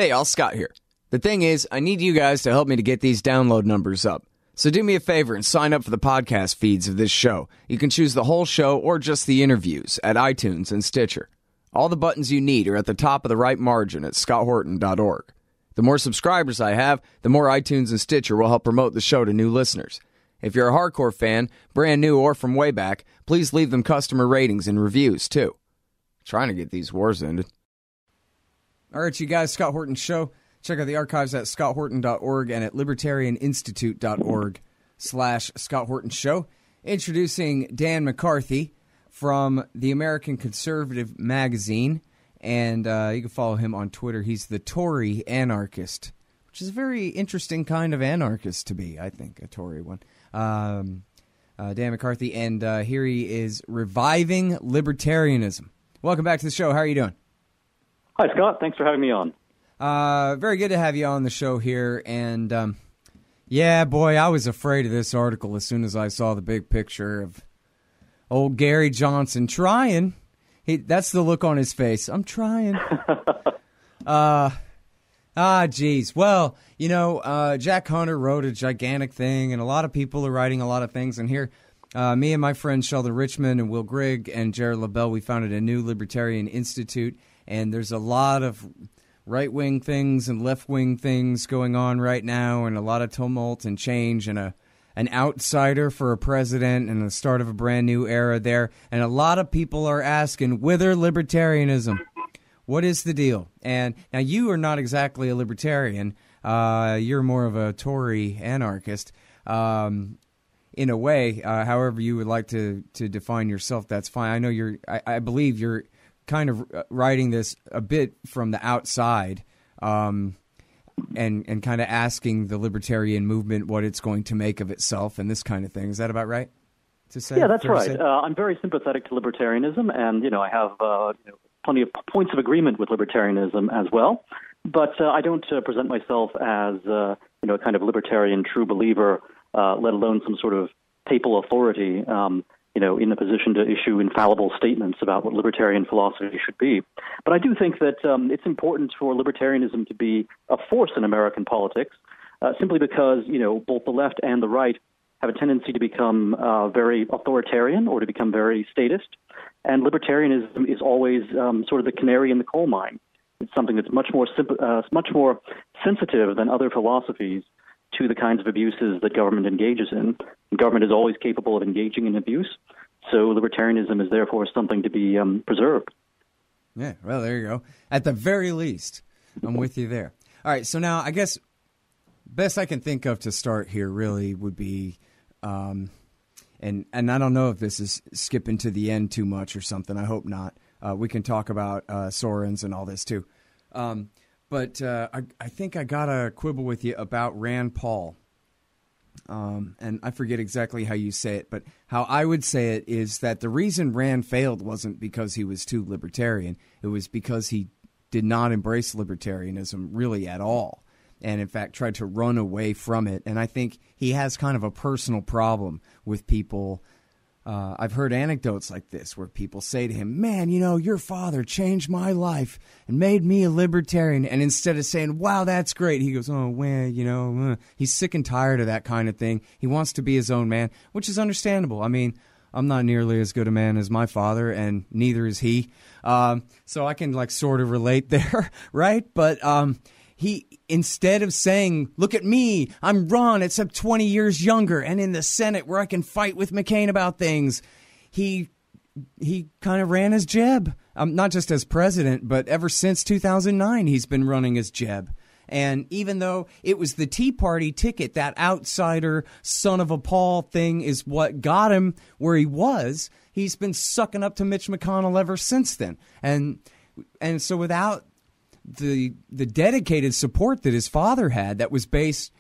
Hey, y'all, Scott here. The thing is, I need you guys to help me to get these download numbers up. So do me a favor and sign up for the podcast feeds of this show. You can choose the whole show or just the interviews at iTunes and Stitcher. All the buttons you need are at the top of the right margin at scotthorton.org. The more subscribers I have, the more iTunes and Stitcher will help promote the show to new listeners. If you're a hardcore fan, brand new or from way back, please leave them customer ratings and reviews, too. Trying to get these wars ended. All right, you guys, Scott Horton Show. Check out the archives at scotthorton.org and at libertarianinstitute.org/Scott Horton Show. Introducing Dan McCarthy from the American Conservative magazine. And you can follow him on Twitter. He's the Tory anarchist, which is a very interesting kind of anarchist to be, I think, a Tory one. Dan McCarthy, and here he is reviving libertarianism. Welcome back to the show. How are you doing? Hi, Scott. Thanks for having me on. Very good to have you on the show here. And, yeah, boy, I was afraid of this article as soon as I saw the big picture of old Gary Johnson trying. That's the look on his face. I'm trying. Geez. Well, you know, Jack Hunter wrote a gigantic thing, and a lot of people are writing a lot of things. And here, me and my friends Sheldon Richmond and Will Grigg and Jared LaBelle, we founded a new Libertarian Institute, and there's a lot of right-wing things and left-wing things going on right now, and a lot of tumult and change, and an outsider for a president and the start of a brand new era there. And a lot of people are asking, whither libertarianism? What is the deal? And now you are not exactly a libertarian. You're more of a Tory anarchist. In a way, however you would like to define yourself, that's fine. I know I believe you're kind of writing this a bit from the outside, and kind of asking the libertarian movement what it's going to make of itself and this kind of thing. Is that about right to say? Yeah, that's right. I'm very sympathetic to libertarianism, and I have plenty of points of agreement with libertarianism as well. But I don't present myself as a kind of libertarian true believer, let alone some sort of papal authority. In a position to issue infallible statements about what libertarian philosophy should be. But I do think that it's important for libertarianism to be a force in American politics, simply because, both the left and the right have a tendency to become very authoritarian or to become very statist. And libertarianism is always sort of the canary in the coal mine. It's something that's much more sensitive than other philosophies to the kinds of abuses that government engages in. And government is always capable of engaging in abuse, so libertarianism is therefore something to be preserved. Yeah, well, there you go. At the very least, I'm with you there. All right, so now I guess best I can think of to start here really would be, and I don't know if this is skipping to the end too much or something. I hope not. We can talk about Sorens and all this too. But I think I got to quibble with you about Rand Paul. And I forget exactly how you say it, but how I would say it is that the reason Rand failed wasn't because he was too libertarian. It was because he did not embrace libertarianism really at all, and in fact tried to run away from it. And I think he has kind of a personal problem with people. I've heard anecdotes like this where people say to him, man, your father changed my life and made me a libertarian. And instead of saying, wow, that's great, he goes, oh, well, he's sick and tired of that kind of thing. He wants to be his own man, which is understandable. I mean, I'm not nearly as good a man as my father, and neither is he. So I can sort of relate there, right? But he, instead of saying, look at me, I'm Ron, except 20 years younger, and in the Senate where I can fight with McCain about things, he kind of ran as Jeb. Not just as president, but ever since 2009, he's been running as Jeb. And even though it was the Tea Party ticket, that outsider, son of a Paul thing is what got him where he was, he's been sucking up to Mitch McConnell ever since then. And so without the dedicated support that his father had, that was based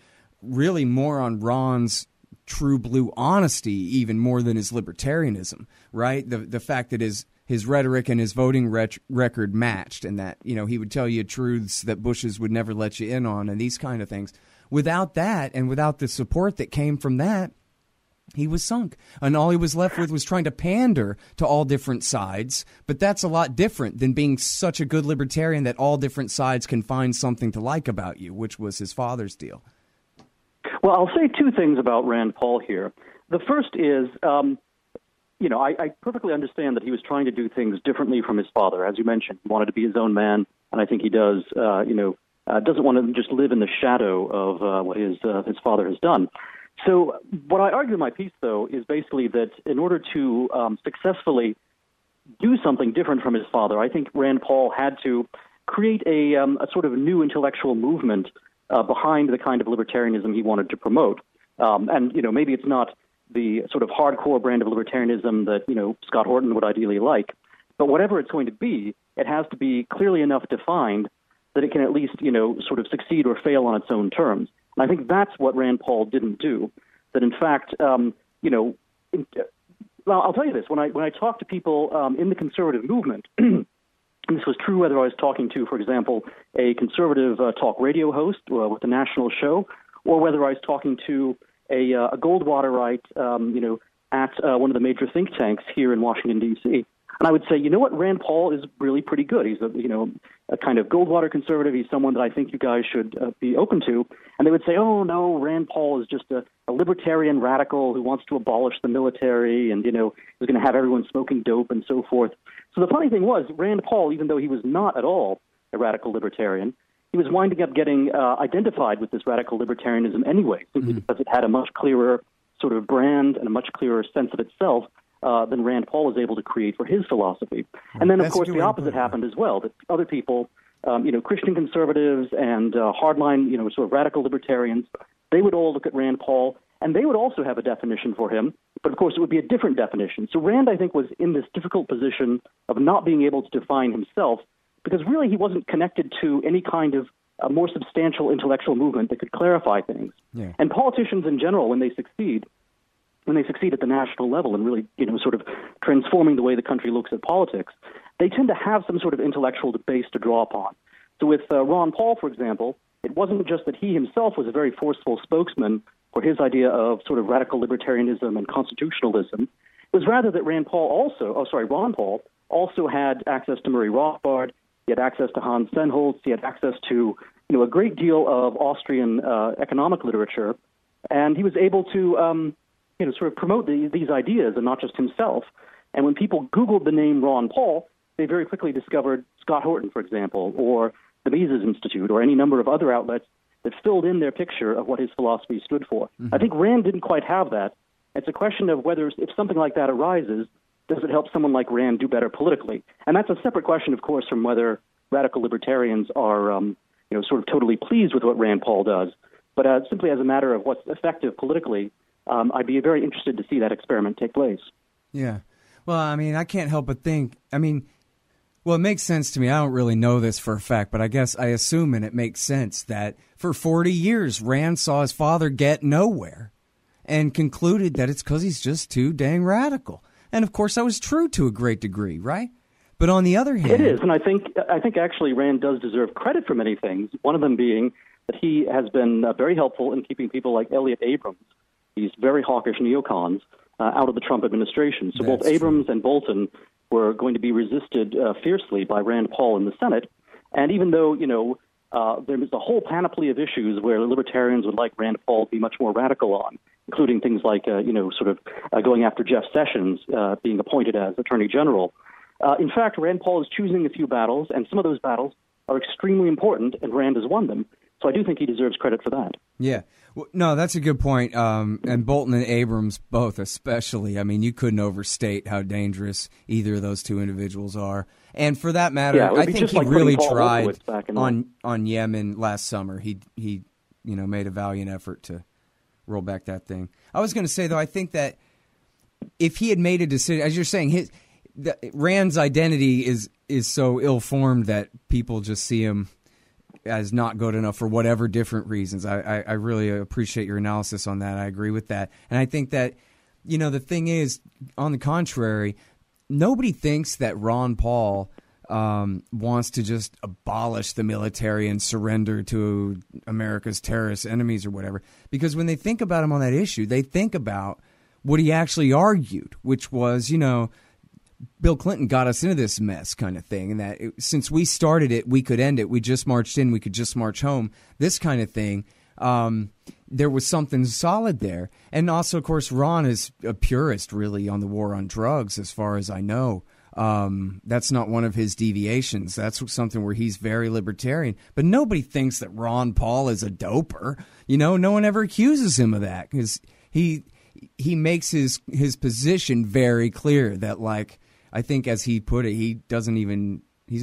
really more on Ron's true blue honesty, even more than his libertarianism, right? The fact that his rhetoric and his voting record matched, and that, he would tell you truths that Bushes would never let you in on, and these kind of things. Without that, and without the support that came from that, he was sunk. And all he was left with was trying to pander to all different sides. But that's a lot different than being such a good libertarian that all different sides can find something to like about you, which was his father's deal. Well, I'll say two things about Rand Paul here. The first is, I perfectly understand that he was trying to do things differently from his father. As you mentioned, he wanted to be his own man, and I think he does, doesn't want to just live in the shadow of what his father has done. So what I argue in my piece, though, is basically that in order to successfully do something different from his father, I think Rand Paul had to create a sort of new intellectual movement behind the kind of libertarianism he wanted to promote. And maybe it's not the sort of hardcore brand of libertarianism that, Scott Horton would ideally like. But whatever it's going to be, it has to be clearly enough defined that it can at least, sort of succeed or fail on its own terms. And I think that's what Rand Paul didn't do. That in fact, well, I'll tell you this. When I talk to people in the conservative movement, and this was true whether I was talking to, for example, a conservative talk radio host with a national show, or whether I was talking to a Goldwaterite, at one of the major think tanks here in Washington, D.C. And I would say, what, Rand Paul is really pretty good. He's a kind of Goldwater conservative. He's someone that I think you guys should be open to. And they would say, oh, no, Rand Paul is just a libertarian radical who wants to abolish the military and, is going to have everyone smoking dope and so forth. So the funny thing was, Rand Paul, even though he was not at all a radical libertarian, he was winding up getting identified with this radical libertarianism anyway, simply because it had a much clearer sort of brand and a much clearer sense of itself than Rand Paul was able to create for his philosophy. And then, of course, the opposite happened as well, that other people, Christian conservatives and hardline, sort of radical libertarians, they would all look at Rand Paul, and they would also have a definition for him, but of course it would be a different definition. So Rand, I think, was in this difficult position of not being able to define himself, because really he wasn't connected to any kind of more substantial intellectual movement that could clarify things. Yeah. And politicians in general, when they succeed at the national level and really, sort of transforming the way the country looks at politics, they tend to have some sort of intellectual base to draw upon. So with Ron Paul, for example, it wasn't just that he himself was a very forceful spokesman for his idea of sort of radical libertarianism and constitutionalism. It was rather that Ron Paul also had access to Murray Rothbard. He had access to Hans Sennholz. He had access to, a great deal of Austrian economic literature. And he was able to, sort of promote these ideas and not just himself. And when people Googled the name Ron Paul, they very quickly discovered Scott Horton, for example, or the Mises Institute, or any number of other outlets that filled in their picture of what his philosophy stood for. I think Rand didn't quite have that. It's a question of whether, if something like that arises, does it help someone like Rand do better politically? And that's a separate question, of course, from whether radical libertarians are, sort of totally pleased with what Rand Paul does. But simply as a matter of what's effective politically, I'd be very interested to see that experiment take place. Yeah. Well, I can't help but think, well, it makes sense to me. I don't really know this for a fact, but I guess I assume, and it makes sense, that for 40 years, Rand saw his father get nowhere and concluded that it's because he's just too dang radical. And, of course, that was true to a great degree, right? But on the other hand... It is, and I think actually Rand does deserve credit for many things, one of them being that he has been very helpful in keeping people like Elliott Abrams, these very hawkish neocons, out of the Trump administration. So both Abrams and Bolton were going to be resisted fiercely by Rand Paul in the Senate. And even though, there was a whole panoply of issues where libertarians would like Rand Paul to be much more radical on, including things like, going after Jeff Sessions being appointed as Attorney General. In fact, Rand Paul is choosing a few battles, and some of those battles are extremely important, and Rand has won them. So I do think he deserves credit for that. Yeah. Well, no, that's a good point. And Bolton and Abrams both especially. You couldn't overstate how dangerous either of those two individuals are. And for that matter, I think he really tried on Yemen last summer. He made a valiant effort to roll back that thing. I was going to say, though, I think that if he had made a decision, as you're saying, Rand's identity is so ill-formed that people just see him as not good enough for whatever different reasons. I really appreciate your analysis on that. I agree with that. And I think that, the thing is, on the contrary, nobody thinks that Ron Paul wants to just abolish the military and surrender to America's terrorist enemies or whatever. Because when they think about him on that issue, they think about what he actually argued, which was, Bill Clinton got us into this mess kind of thing, and that since we started it, we could end it. We just marched in, we could just march home, this kind of thing. There was something solid there. And also, of course, Ron is a purist, really, on the war on drugs, as far as I know. That's not one of his deviations. That's something where he's very libertarian. But nobody thinks that Ron Paul is a doper. No one ever accuses him of that, because he makes his position very clear that, like, I think as he put it, he's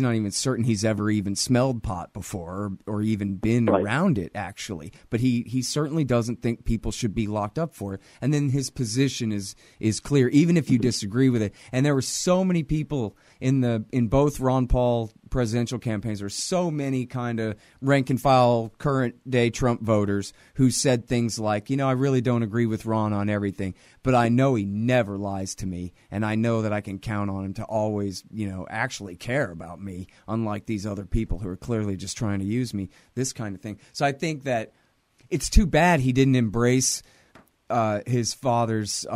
not even certain he's ever even smelled pot before or even been around it, actually. But he certainly doesn't think people should be locked up for it. And then his position is clear, even if you disagree with it. And there were so many people in both Ron Paul presidential campaigns, or so many kind of rank and file current day Trump voters who said things like, I really don't agree with Ron on everything, but I know he never lies to me, and I know that I can count on him to always, actually care about me, unlike these other people who are clearly just trying to use me, this kind of thing. So I think that it's too bad he didn't embrace his father's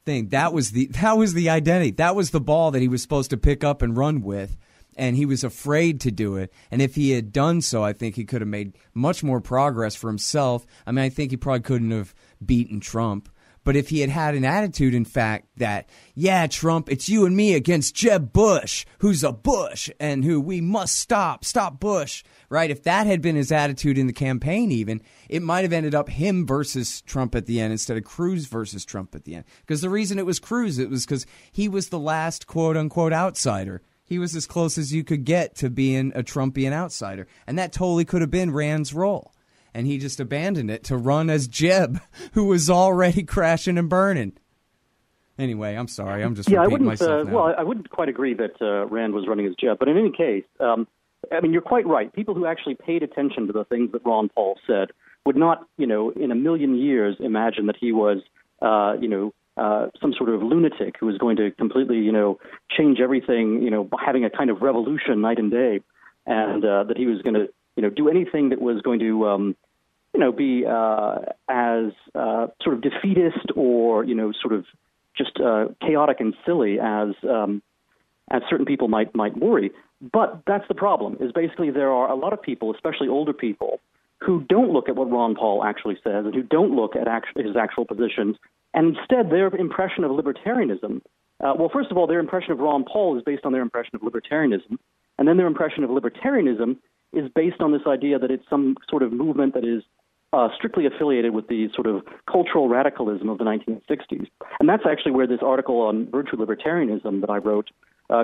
thing. That was the identity. That was the ball that he was supposed to pick up and run with. And he was afraid to do it. And if he had done so, I think he could have made much more progress for himself. I mean, I think he probably couldn't have beaten Trump. But if he had had an attitude, in fact, that, yeah, Trump, it's you and me against Jeb Bush, who's a Bush, and who we must stop Bush, right? If that had been his attitude in the campaign even, it might have ended up him versus Trump at the end instead of Cruz versus Trump at the end. Because the reason it was Cruz, it was because he was the last quote-unquote outsider. He was as close as you could get to being a Trumpian outsider. And that totally could have been Rand's role. And he just abandoned it to run as Jeb, who was already crashing and burning. Anyway, I'm sorry. I'm just repeating myself now. Well, I wouldn't quite agree that Rand was running as Jeb. But in any case, you're quite right. People who actually paid attention to the things that Ron Paul said would not, in a million years imagine that he was, some sort of lunatic who was going to completely, change everything, having a kind of revolution night and day, and that he was going to, do anything that was going to, be as sort of defeatist or, sort of just chaotic and silly as certain people might worry. But that's the problem, is basically there are a lot of people, especially older people, who don't look at what Ron Paul actually says and who don't look at his actual positions. And instead, their impression of libertarianism, first of all, their impression of Ron Paul is based on their impression of libertarianism. And then their impression of libertarianism is based on this idea that it's some sort of movement that is strictly affiliated with the sort of cultural radicalism of the 1960s. And that's actually where this article on virtue libertarianism that I wrote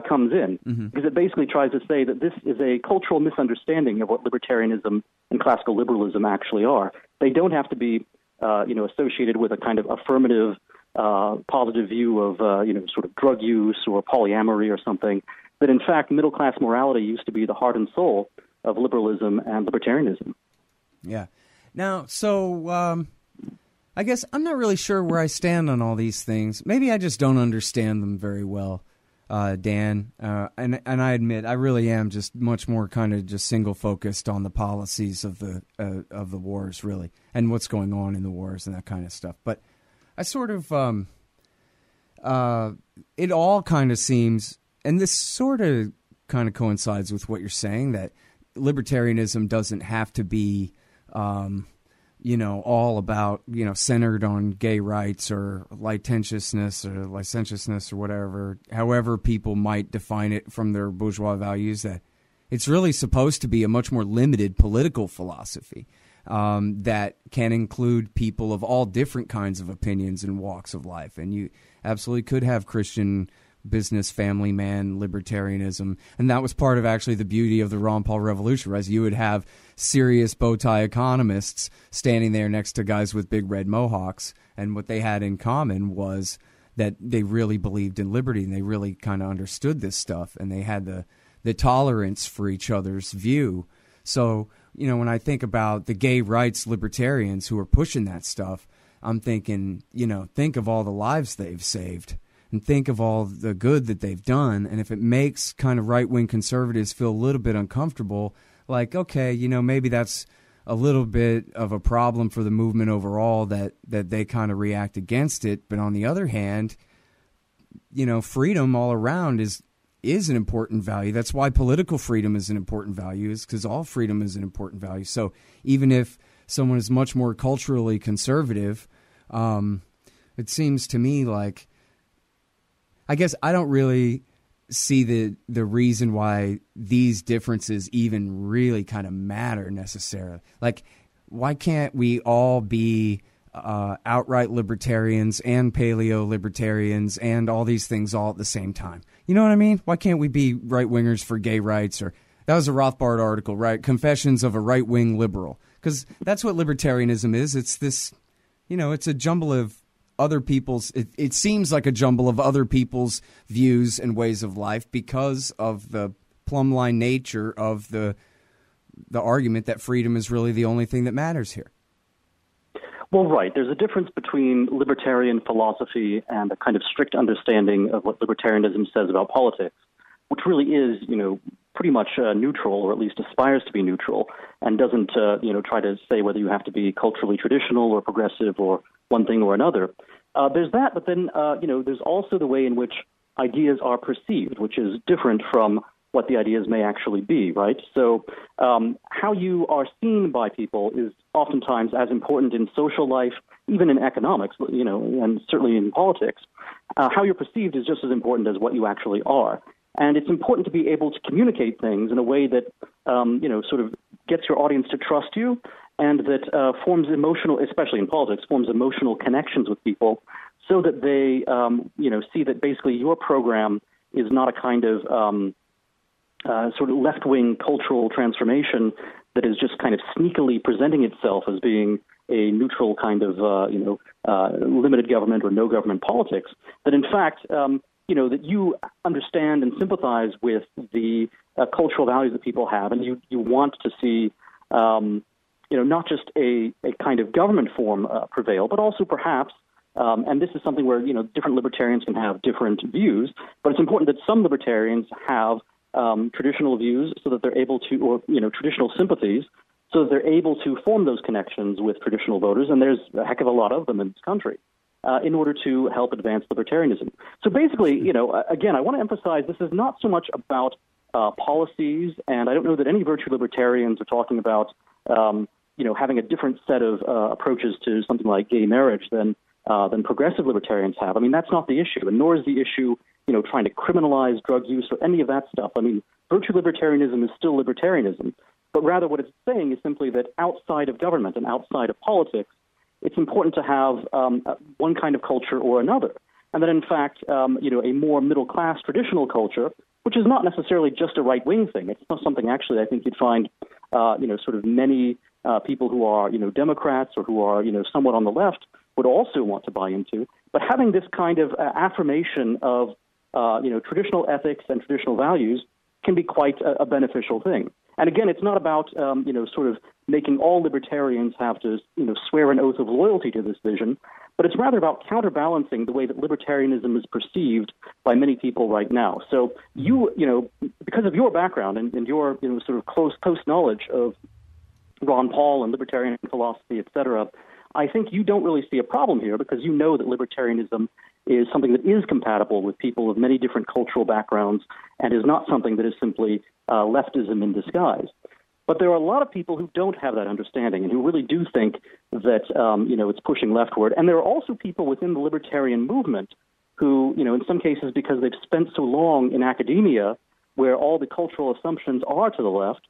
comes in, because it basically tries to say that this is a cultural misunderstanding of what libertarianism and classical liberalism actually are. They don't have to be associated with a kind of affirmative, positive view of, sort of drug use or polyamory or something. That in fact, middle-class morality used to be the heart and soul of liberalism and libertarianism. Yeah. Now, so I guess I'm not really sure where I stand on all these things. Maybe I just don't understand them very well, Dan. And I admit I really am just much more kind of just single focused on the policies of the wars, really, and what's going on in the wars and that kind of stuff. But I sort of it all kind of seems, and this sort of kind of coincides with what you're saying, that libertarianism doesn't have to be all about, centered on gay rights or licentiousness or whatever, however people might define it from their bourgeois values, that it's really supposed to be a much more limited political philosophy that can include people of all different kinds of opinions and walks of life. And you absolutely could have Christian business, family man, libertarianism. And that was part of actually the beauty of the Ron Paul Revolution, right? You would have serious bow tie economists standing there next to guys with big red mohawks. And what they had in common was that they really believed in liberty and they really kind of understood this stuff. And they had the tolerance for each other's view. So, when I think about the gay rights libertarians who are pushing that stuff, I'm thinking, think of all the lives they've saved. And think of all the good that they've done. And if it makes kind of right-wing conservatives feel a little bit uncomfortable, like, okay, maybe that's a little bit of a problem for the movement overall that they kind of react against it. But on the other hand, freedom all around is an important value. That's why political freedom is an important value, is because all freedom is an important value. So even if someone is much more culturally conservative, it seems to me like, I guess I don't really see the reason why these differences even really kind of matter necessarily. Like, why can't we all be outright libertarians and paleo libertarians and all these things all at the same time? You know what I mean? Why can't we be right wingers for gay rights? Or that was a Rothbard article, right? Confessions of a right wing liberal, because that's what libertarianism is. It's this, it's a jumble of other people's, it seems like a jumble of other people's views and ways of life because of the plumb line nature of the argument that freedom is really the only thing that matters here. Well, right. There's a difference between libertarian philosophy and a kind of strict understanding of what libertarianism says about politics, which really is, pretty much neutral, or at least aspires to be neutral, and doesn't, try to say whether you have to be culturally traditional or progressive or one thing or another. There's that, but then, there's also the way in which ideas are perceived, which is different from what the ideas may actually be, right? So how you are seen by people is oftentimes as important in social life, even in economics, and certainly in politics. How you're perceived is just as important as what you actually are. And it's important to be able to communicate things in a way that, sort of gets your audience to trust you, and that forms emotional, especially in politics, forms emotional connections with people, so that they, see that basically your program is not a kind of sort of left-wing cultural transformation that is just kind of sneakily presenting itself as being a neutral kind of, limited government or no government politics. That in fact, that you understand and sympathize with the cultural values that people have, and you want to see, not just a kind of government form prevail, but also perhaps, and this is something where, different libertarians can have different views, but it's important that some libertarians have traditional views so that they're able to, or, traditional sympathies, so that they're able to form those connections with traditional voters, and there's a heck of a lot of them in this country, in order to help advance libertarianism. So basically, again, I want to emphasize this is not so much about policies, and I don't know that any virtue libertarians are talking about, having a different set of approaches to something like gay marriage than progressive libertarians have. I mean, that's not the issue, and nor is the issue, trying to criminalize drug use or any of that stuff. I mean, virtue libertarianism is still libertarianism, but rather what it's saying is simply that outside of government and outside of politics, it's important to have one kind of culture or another. And that, in fact, a more middle-class traditional culture, which is not necessarily just a right-wing thing. It's not something, actually, I think you'd find, sort of many people who are, Democrats or who are, somewhat on the left would also want to buy into. But having this kind of affirmation of, traditional ethics and traditional values can be quite a beneficial thing. And again, it's not about, sort of making all libertarians have to, swear an oath of loyalty to this vision, but it's rather about counterbalancing the way that libertarianism is perceived by many people right now. So you, because of your background and your, sort of close knowledge of Ron Paul and libertarian philosophy, et cetera, I think you don't really see a problem here because you know that libertarianism is something that is compatible with people of many different cultural backgrounds and is not something that is simply leftism in disguise. But there are a lot of people who don't have that understanding and who really do think that, it's pushing leftward. And there are also people within the libertarian movement who, in some cases because they've spent so long in academia where all the cultural assumptions are to the left,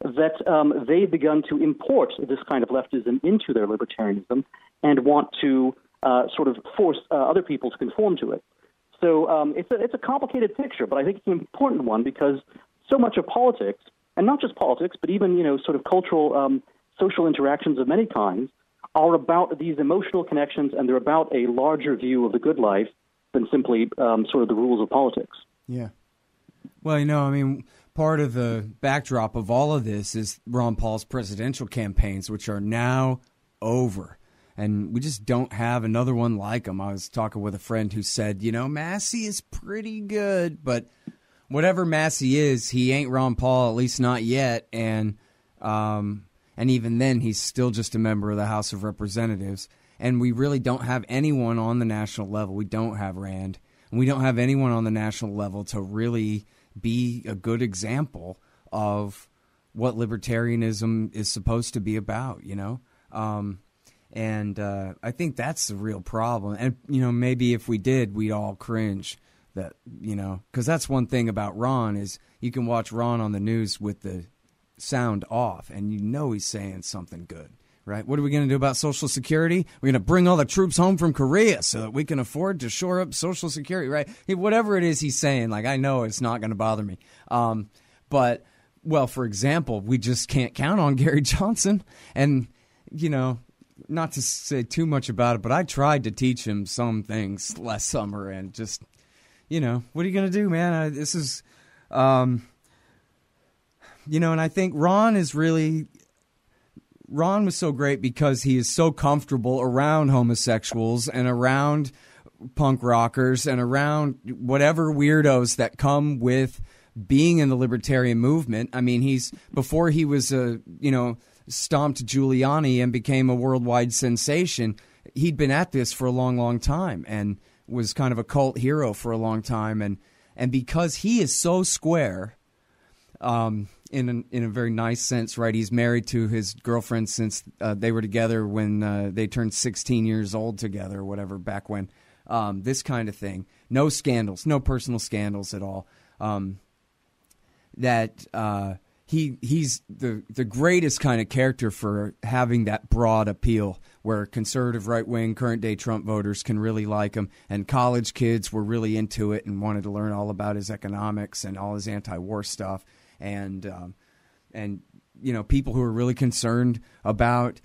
that they've begun to import this kind of leftism into their libertarianism and want to sort of force other people to conform to it. So it's a complicated picture, but I think it's an important one because so much of politics, and not just politics, but even, sort of cultural, social interactions of many kinds, are about these emotional connections, and they're about a larger view of the good life than simply sort of the rules of politics. Yeah. Well, part of the backdrop of all of this is Ron Paul's presidential campaigns, which are now over. And we just don't have another one like him. I was talking with a friend who said, Massey is pretty good, but whatever Massey is, he ain't Ron Paul, at least not yet. And And even then, he's still just a member of the House of Representatives. And we really don't have anyone on the national level. We don't have Rand. And we don't have anyone on the national level to really be a good example of what libertarianism is supposed to be about, you know? And I think that's the real problem. And, you know, maybe if we did, we'd all cringe that, you know, because that's one thing about Ron is you can watch Ron on the news with the sound off and you know he's saying something good, right? What are we going to do about Social Security? We're going to bring all the troops home from Korea so that we can afford to shore up Social Security, right? Whatever it is he's saying, like, I know it's not going to bother me. But, well, for example, we just can't count on Gary Johnson. And, you know, not to say too much about it, but I tried to teach him some things last summer and just, you know, what are you going to do, man? This is, you know, and I think Ron was so great because he is so comfortable around homosexuals and around punk rockers and around whatever weirdos that come with being in the libertarian movement. I mean, before he was stomped Giuliani and became a worldwide sensation, he'd been at this for a long, long time and was kind of a cult hero for a long time. And because he is so square, in a very nice sense, right? He's married to his girlfriend since they were together when they turned 16 years old together, or whatever, back when. This kind of thing. No scandals, no personal scandals at all. He's the greatest kind of character for having that broad appeal where conservative, right-wing, current-day Trump voters can really like him, and college kids were really into it and wanted to learn all about his economics and all his anti-war stuff, and you know, people who are really concerned about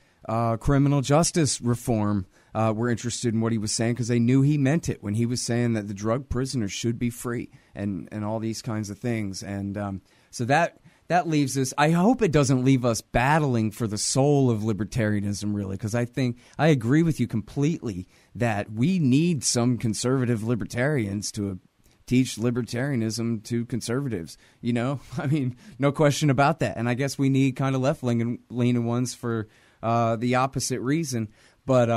criminal justice reform were interested in what he was saying because they knew he meant it when he was saying that the drug prisoners should be free and all these kinds of things, and so that leaves us. I hope it doesn't leave us battling for the soul of libertarianism, really, because I think I agree with you completely that we need some conservative libertarians to teach libertarianism to conservatives. You know, I mean, no question about that. And I guess we need kind of left-leaning ones for the opposite reason. But,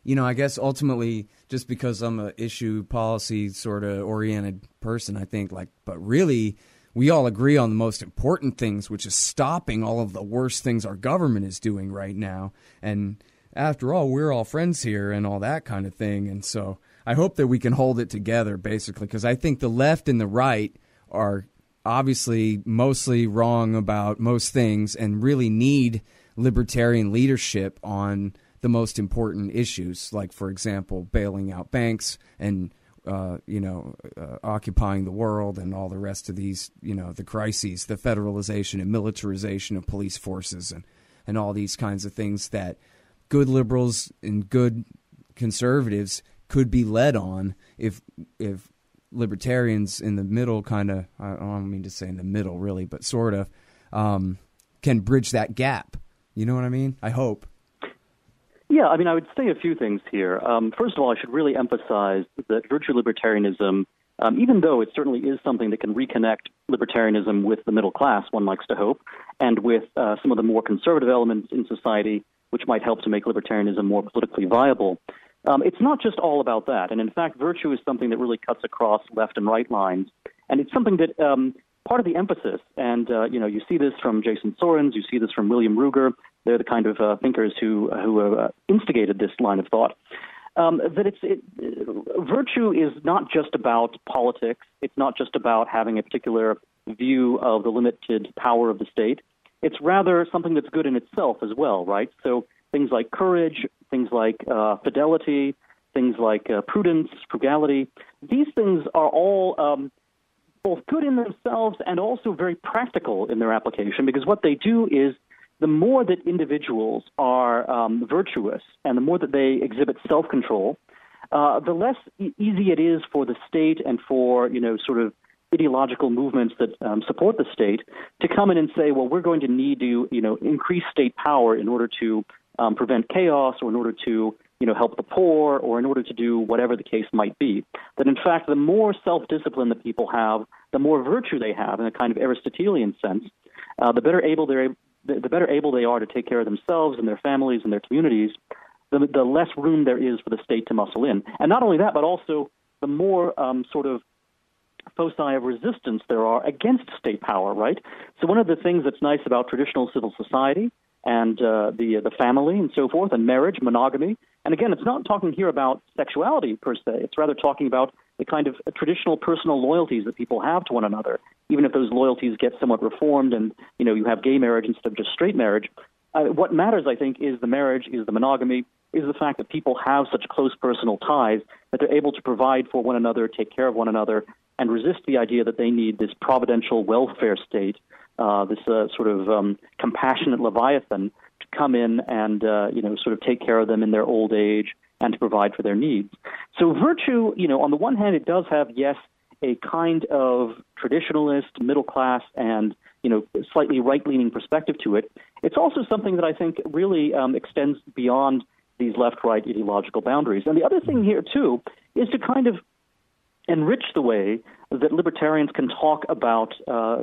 you know, I guess ultimately, just because I'm a issue policy sort of oriented person, I think, but really, we all agree on the most important things, which is stopping all of the worst things our government is doing right now. And after all, we're all friends here and all that kind of thing. And so I hope that we can hold it together, basically, because I think the left and the right are obviously mostly wrong about most things and really need libertarian leadership on the most important issues, like, for example, bailing out banks and occupying the world and all the rest of these, you know, the crises, the federalization and militarization of police forces and all these kinds of things that good liberals and good conservatives could be led on if libertarians in the middle kind of, I don't mean to say in the middle really, but sort of can bridge that gap. You know what I mean? I hope. Yeah, I mean, I would say a few things here. First of all, I should really emphasize that virtue libertarianism, even though it certainly is something that can reconnect libertarianism with the middle class, one likes to hope, and with some of the more conservative elements in society, which might help to make libertarianism more politically viable, it's not just all about that. And in fact, virtue is something that really cuts across left and right lines. And it's something that part of the emphasis, and you see this from Jason Sorens, you see this from William Ruger. They're the kind of thinkers who have instigated this line of thought. That virtue is not just about politics. It's not just about having a particular view of the limited power of the state. It's rather something that's good in itself as well, right? So things like courage, things like fidelity, things like prudence, frugality, these things are all both good in themselves and also very practical in their application, because what they do is the more that individuals are virtuous and the more that they exhibit self-control, the less easy it is for the state and for, sort of ideological movements that support the state to come in and say, well, we're going to need to, increase state power in order to prevent chaos or in order to, help the poor or in order to do whatever the case might be. That, in fact, the more self-discipline that people have, the more virtue they have in a kind of Aristotelian sense, the better able the better able they are to take care of themselves and their families and their communities, the less room there is for the state to muscle in. And not only that, but also the more sort of foci of resistance there are against state power, right? So one of the things that's nice about traditional civil society and the family and so forth, and marriage, monogamy, and again, it's not talking here about sexuality per se. It's rather talking about the kind of traditional personal loyalties that people have to one another, even if those loyalties get somewhat reformed and, you have gay marriage instead of just straight marriage. What matters, I think, is the marriage, is the monogamy, is the fact that people have such close personal ties that they're able to provide for one another, take care of one another, and resist the idea that they need this providential welfare state, this sort of compassionate leviathan to come in and, sort of take care of them in their old age and to provide for their needs. So virtue, on the one hand, it does have, yes, a kind of traditionalist, middle class, and slightly right-leaning perspective to it. It's also something that I think really extends beyond these left-right ideological boundaries. And the other thing here, too, is to kind of enrich the way that libertarians can talk about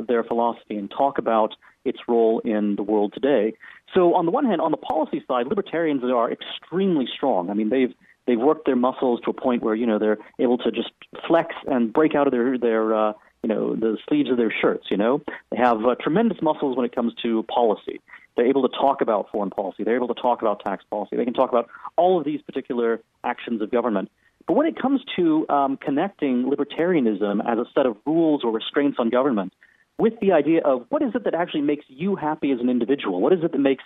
their philosophy and talk about its role in the world today. So on the one hand, on the policy side, libertarians are extremely strong. I mean, they've worked their muscles to a point where, they're able to just flex and break out of their the sleeves of their shirts, They have tremendous muscles when it comes to policy. They're able to talk about foreign policy. They're able to talk about tax policy. They can talk about all of these particular actions of government. But when it comes to connecting libertarianism as a set of rules or restraints on government with the idea of what is it that actually makes you happy as an individual, what is it that makes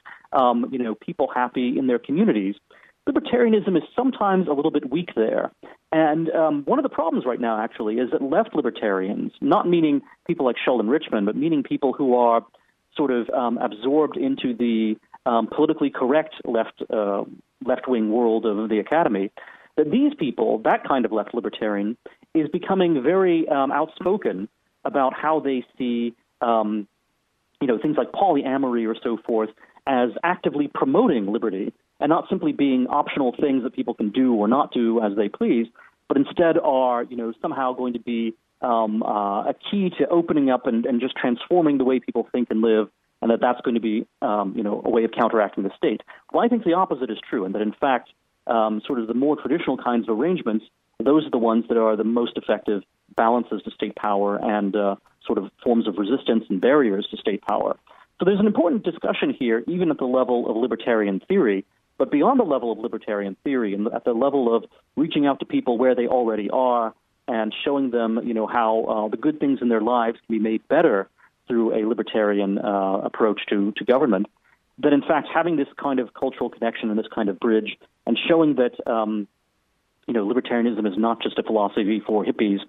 people happy in their communities, libertarianism is sometimes a little bit weak there. And one of the problems right now, actually, is that left libertarians, not meaning people like Sheldon Richman, but meaning people who are sort of absorbed into the politically correct left-wing world of the academy, that these people, that kind of left libertarian, is becoming very outspoken about how they see, things like polyamory or so forth as actively promoting liberty and not simply being optional things that people can do or not do as they please, but instead are, somehow going to be a key to opening up and just transforming the way people think and live, and that's going to be, a way of counteracting the state. Well, I think the opposite is true, and that in fact, sort of the more traditional kinds of arrangements, those are the ones that are the most effective balances to state power and sort of forms of resistance and barriers to state power. So there's an important discussion here, even at the level of libertarian theory, but beyond the level of libertarian theory and at the level of reaching out to people where they already are and showing them, how the good things in their lives can be made better through a libertarian approach to government, that in fact having this kind of cultural connection and this kind of bridge and showing that, libertarianism is not just a philosophy for hippies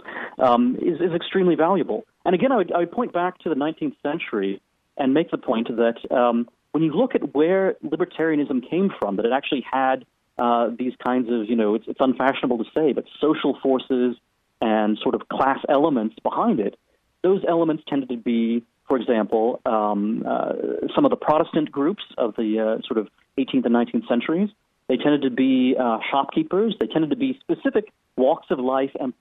is extremely valuable. And again, I would point back to the 19th century and make the point that when you look at where libertarianism came from, that it actually had these kinds of, it's unfashionable to say, but social forces and sort of class elements behind it, those elements tended to be, for example, some of the Protestant groups of the sort of 18th and 19th centuries. They tended to be shopkeepers. They tended to be specific walks of life and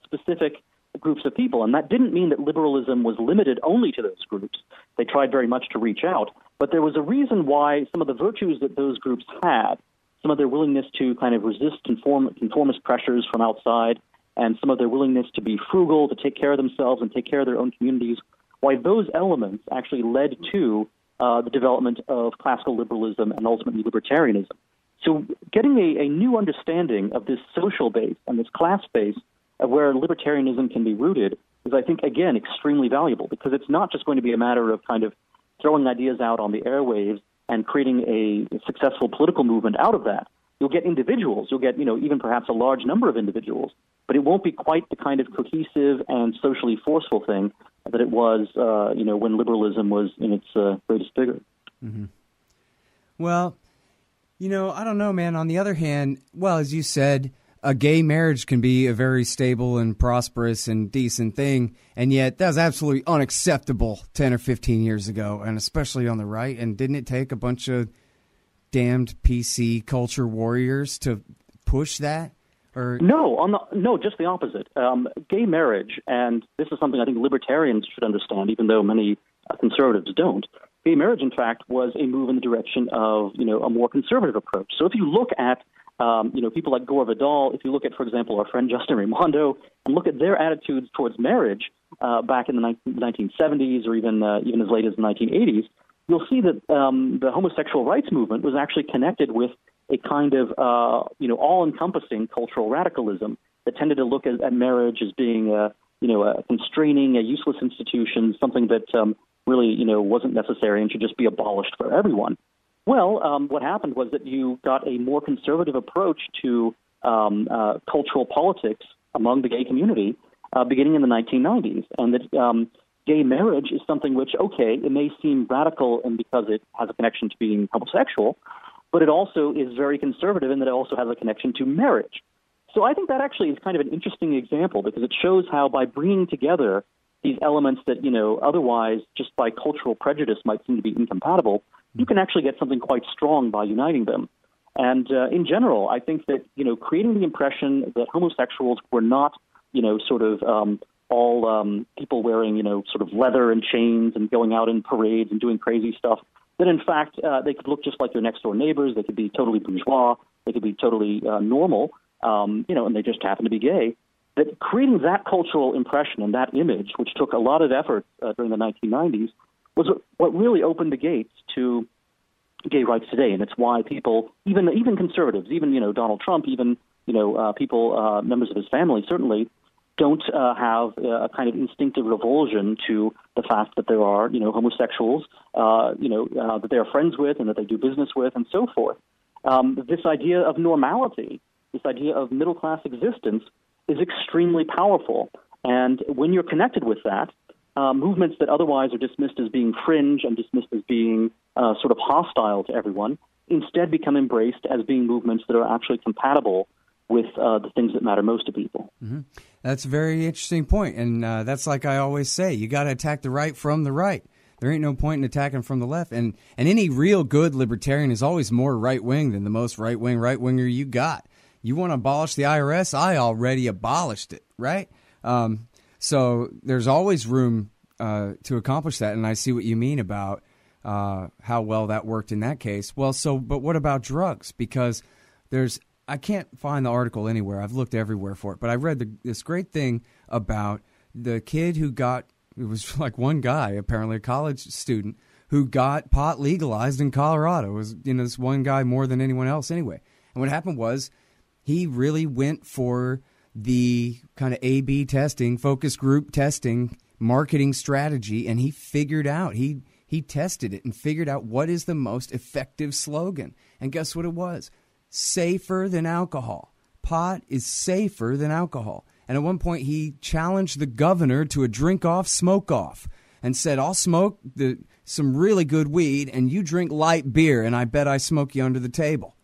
specific groups of people. And that didn't mean that liberalism was limited only to those groups. They tried very much to reach out. But there was a reason why some of the virtues that those groups had, some of their willingness to kind of resist conformist pressures from outside, and some of their willingness to be frugal, to take care of themselves and take care of their own communities, why those elements actually led to the development of classical liberalism and ultimately libertarianism. So getting a new understanding of this social base and this class base of where libertarianism can be rooted is, I think, again, extremely valuable, because it's not just going to be a matter of kind of throwing ideas out on the airwaves and creating a successful political movement out of that. You'll get individuals. You'll get, even perhaps a large number of individuals, but it won't be quite the kind of cohesive and socially forceful thing that it was, when liberalism was in its greatest vigor. Mm-hmm. Well, I don't know, man. On the other hand, well, as you said, a gay marriage can be a very stable and prosperous and decent thing, and yet that was absolutely unacceptable 10 or 15 years ago, and especially on the right. And didn't it take a bunch of damned PC culture warriors to push that? Or No, just the opposite. Gay marriage, and this is something I think libertarians should understand, even though many conservatives don't. gay marriage, in fact, was a move in the direction of, a more conservative approach. So if you look at, people like Gore Vidal, if you look at, for example, our friend Justin Raimondo, and look at their attitudes towards marriage back in the 1970s or even as late as the 1980s, you'll see that the homosexual rights movement was actually connected with a kind of, all-encompassing cultural radicalism that tended to look at marriage as being, a constraining, a useless institution, something that really, wasn't necessary and should just be abolished for everyone. Well, what happened was that you got a more conservative approach to cultural politics among the gay community beginning in the 1990s, and that gay marriage is something which, okay, it may seem radical and because it has a connection to being homosexual, but it also is very conservative in that it also has a connection to marriage. So I think that actually is kind of an interesting example because it shows how by bringing together these elements that, otherwise just by cultural prejudice might seem to be incompatible, you can actually get something quite strong by uniting them. And in general, I think that, creating the impression that homosexuals were not, all people wearing, sort of leather and chains and going out in parades and doing crazy stuff, that in fact they could look just like their next door neighbors, they could be totally bourgeois, they could be totally normal, and they just happen to be gay. That creating that cultural impression and that image, which took a lot of effort during the 1990s, was what really opened the gates to gay rights today. And it's why people, even conservatives, even Donald Trump, even people, members of his family, certainly don't have a kind of instinctive revulsion to the fact that there are homosexuals, that they are friends with and that they do business with, and so forth. This idea of normality, this idea of middle class existence, is extremely powerful. And when you're connected with that, movements that otherwise are dismissed as being fringe and dismissed as being sort of hostile to everyone, instead become embraced as being movements that are actually compatible with the things that matter most to people. Mm-hmm. That's a very interesting point. And that's like I always say, you got to attack the right from the right. There ain't no point in attacking from the left. And any real good libertarian is always more right-wing than the most right-winger you got. You want to abolish the IRS? I already abolished it, right? So there's always room to accomplish that, and I see what you mean about how well that worked in that case. Well, but what about drugs? Because I can't find the article anywhere. I've looked everywhere for it, but I read this great thing about the kid it was like one guy, apparently a college student, who got pot legalized in Colorado. It was this one guy more than anyone else anyway. And what happened was he really went for the kind of A/B testing, focus group testing, marketing strategy, and he figured out, he tested it and figured out what is the most effective slogan. And guess what it was? Safer than alcohol. Pot is safer than alcohol. And at one point, he challenged the governor to a drink-off, smoke-off, and said, I'll smoke some really good weed, and you drink light beer, and I bet I smoke you under the table.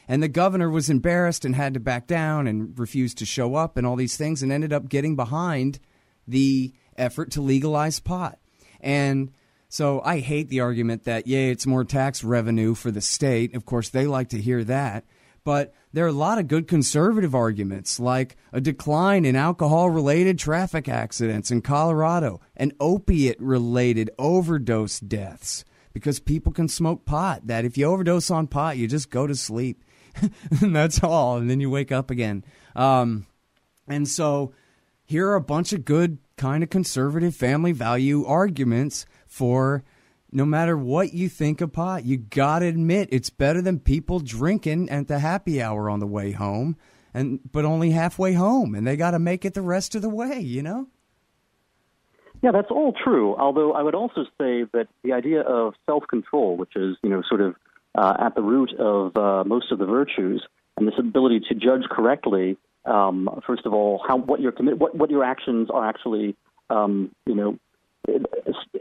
And the governor was embarrassed and had to back down and refused to show up and all these things and ended up getting behind the effort to legalize pot. And so I hate the argument that, it's more tax revenue for the state. Of course, they like to hear that. But there are a lot of good conservative arguments, like a decline in alcohol-related traffic accidents in Colorado and opiate-related overdose deaths because people can smoke pot, that if you overdose on pot, you just go to sleep. And that's all, and then you wake up again. And so here are a bunch of good kind of conservative family value arguments for no matter what you think of pot, you got to admit it's better than people drinking at the happy hour on the way home, but only halfway home, and they got to make it the rest of the way, Yeah, that's all true, although I would also say that the idea of self-control, which is, sort of at the root of most of the virtues, and this ability to judge correctly, first of all, what your actions are actually,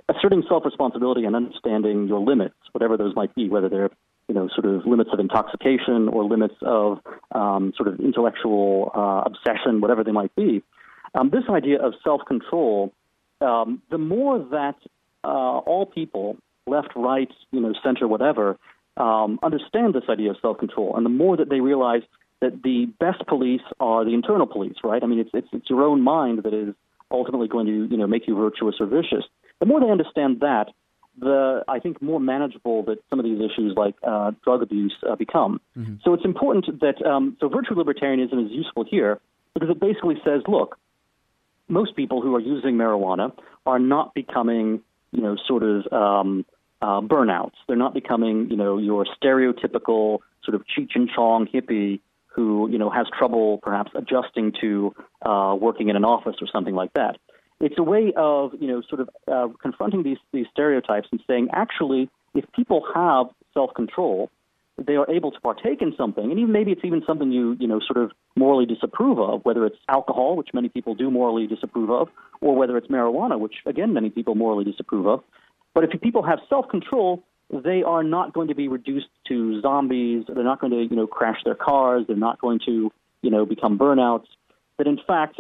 asserting self-responsibility and understanding your limits, whatever those might be, whether they're, sort of limits of intoxication or limits of sort of intellectual obsession, whatever they might be. This idea of self-control, the more that all people, left, right, center, whatever, understand this idea of self-control, and the more that they realize that the best police are the internal police, right? I mean, it's your own mind that is ultimately going to, make you virtuous or vicious. The more they understand that, I think, more manageable that some of these issues like drug abuse become. Mm-hmm. So it's important that so virtue libertarianism is useful here because it basically says, look, most people who are using marijuana are not becoming, sort of burnouts. They're not becoming, your stereotypical sort of Cheech and Chong hippie who, has trouble perhaps adjusting to working in an office or something like that. It's a way of, sort of confronting these stereotypes and saying, actually, if people have self-control, they are able to partake in something, and even maybe it's even something you sort of morally disapprove of, whether it's alcohol, which many people do morally disapprove of, or whether it's marijuana, which, again, many people morally disapprove of. But if people have self-control, they are not going to be reduced to zombies. They're not going to, crash their cars. They're not going to, become burnouts. That, in fact,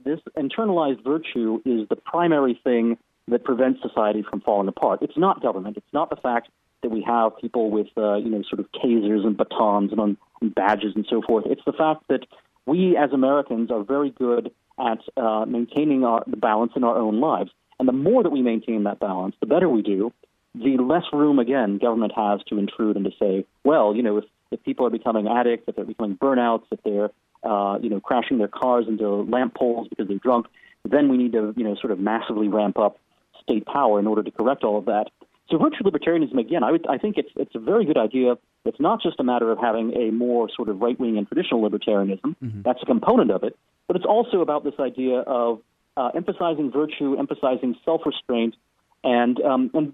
this internalized virtue is the primary thing that prevents society from falling apart. It's not government. It's not the fact that we have people with, sort of tasers and batons and badges and so forth. It's the fact that we as Americans are very good at maintaining the balance in our own lives. And the more that we maintain that balance, the better we do, the less room, again, government has to intrude and to say, well, if people are becoming addicts, if they're becoming burnouts, if they're, crashing their cars into lamp poles because they're drunk, then we need to, sort of massively ramp up state power in order to correct all of that. So virtue libertarianism, again, I think it's a very good idea. It's not just a matter of having a more sort of right-wing and traditional libertarianism. Mm-hmm. That's a component of it. But it's also about this idea of emphasizing virtue, emphasizing self-restraint, and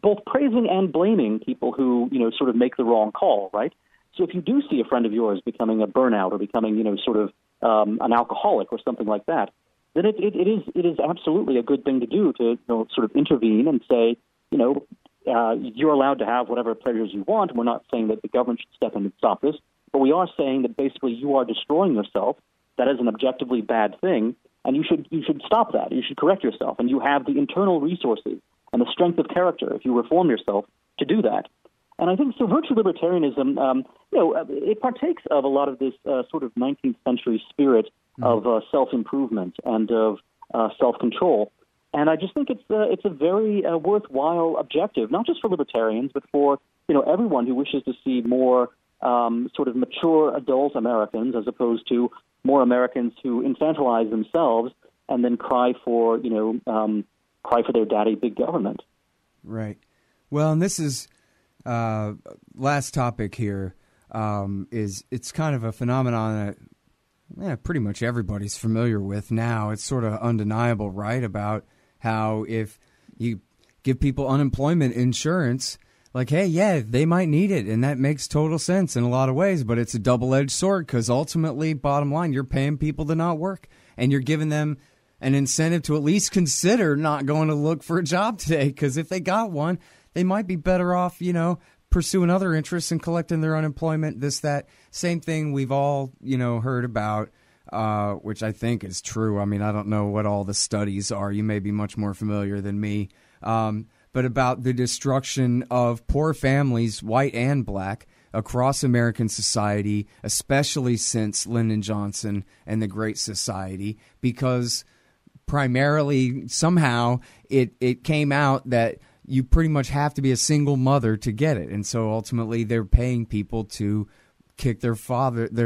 both praising and blaming people who, sort of make the wrong call, right? So if you do see a friend of yours becoming a burnout or becoming, sort of an alcoholic or something like that, then it is absolutely a good thing to do to sort of intervene and say, you're allowed to have whatever pleasures you want. We're not saying that the government should step in and stop this, but we are saying that basically you are destroying yourself. That is an objectively bad thing, and you should stop that. You should correct yourself, and you have the internal resources and the strength of character if you reform yourself to do that. And I think so. Virtue libertarianism, it partakes of a lot of this sort of 19th century spirit of self-improvement and of self-control. And I just think it's a very worthwhile objective, not just for libertarians, but for everyone who wishes to see more sort of mature adult Americans, as opposed to more Americans who infantilize themselves and then cry for their daddy big government. Right. Well, and this is last topic here is it's kind of a phenomenon that pretty much everybody's familiar with now. It's sort of undeniable, right, about how if you give people unemployment insurance, like, hey, yeah, they might need it, and that makes total sense in a lot of ways, but it's a double-edged sword because ultimately, bottom line, you're paying people to not work, and you're giving them an incentive to at least consider not going to look for a job today, because if they got one, they might be better off, pursuing other interests and collecting their unemployment, this, that. Same thing we've all, heard about, which I think is true. I mean, I don't know what all the studies are. You may be much more familiar than me. But about the destruction of poor families, white and black, across American society, especially since Lyndon Johnson and the Great Society, because primarily somehow it came out that you pretty much have to be a single mother to get it. And so ultimately they're paying people to kick their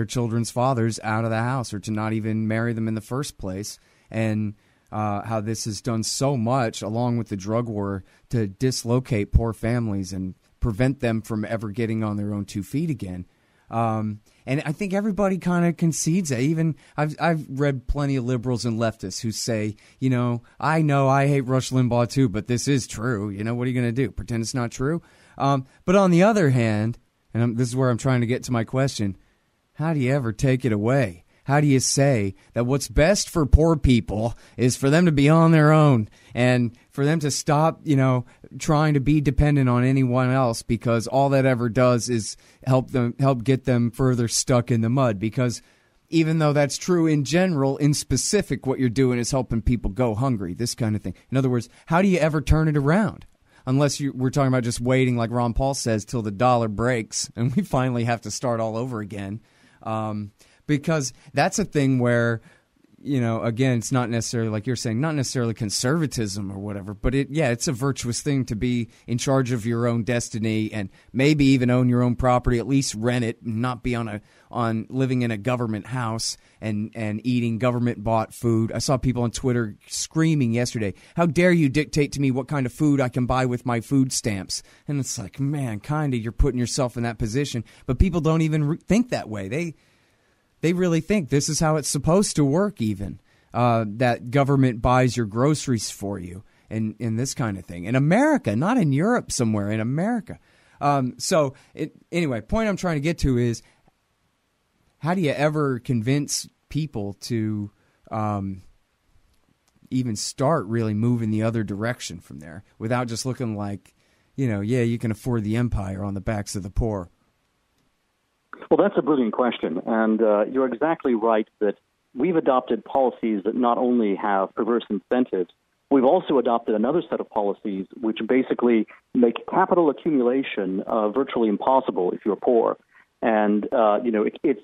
children's fathers out of the house or to not even marry them in the first place. And how this has done so much, along with the drug war, to dislocate poor families and prevent them from ever getting on their own 2 feet again. And I think everybody kind of concedes that. Even I've read plenty of liberals and leftists who say, I know I hate Rush Limbaugh too, but this is true. What are you going to do? Pretend it's not true? But on the other hand, and this is where I'm trying to get to my question, how do you ever take it away? How do you say that what's best for poor people is for them to be on their own and for them to stop, trying to be dependent on anyone else, because all that ever does is help get them further stuck in the mud? Because even though that's true in general, in specific, what you're doing is helping people go hungry, this kind of thing. In other words, how do you ever turn it around? Unless we're talking about just waiting, like Ron Paul says, till the dollar breaks and we finally have to start all over again. Because that's a thing where again, it's not necessarily, like you're saying, not necessarily conservatism or whatever, but it's a virtuous thing to be in charge of your own destiny and maybe even own your own property, at least rent it, and not be on living in a government house and eating government bought food. I saw people on Twitter screaming yesterday, "How dare you dictate to me what kind of food I can buy with my food stamps?" And it's like, man, kind of, you're putting yourself in that position. But people don't even think that way. They really think this is how it's supposed to work, even, that government buys your groceries for you and this kind of thing. In America, not in Europe somewhere, in America. Anyway, point I'm trying to get to is, how do you ever convince people to even start really moving the other direction from there without just looking like, you can afford the empire on the backs of the poor? Well, that's a brilliant question, and you're exactly right that we've adopted policies that not only have perverse incentives, we've also adopted another set of policies which basically make capital accumulation virtually impossible if you're poor. And it's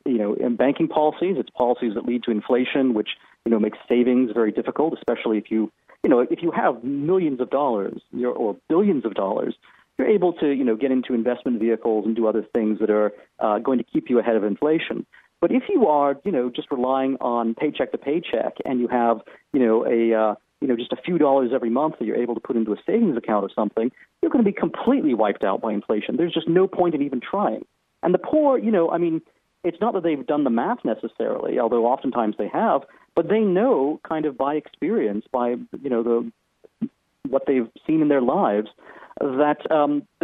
in banking policies, it's policies that lead to inflation, which makes savings very difficult, especially if you have millions of dollars or billions of dollars. You're able to, get into investment vehicles and do other things that are going to keep you ahead of inflation. But if you are, just relying on paycheck to paycheck, and you have, just a few dollars every month that you're able to put into a savings account or something, you're going to be completely wiped out by inflation. There's just no point in even trying. And the poor, it's not that they've done the math necessarily, although oftentimes they have, but they know kind of by experience, by, what they've seen in their lives, that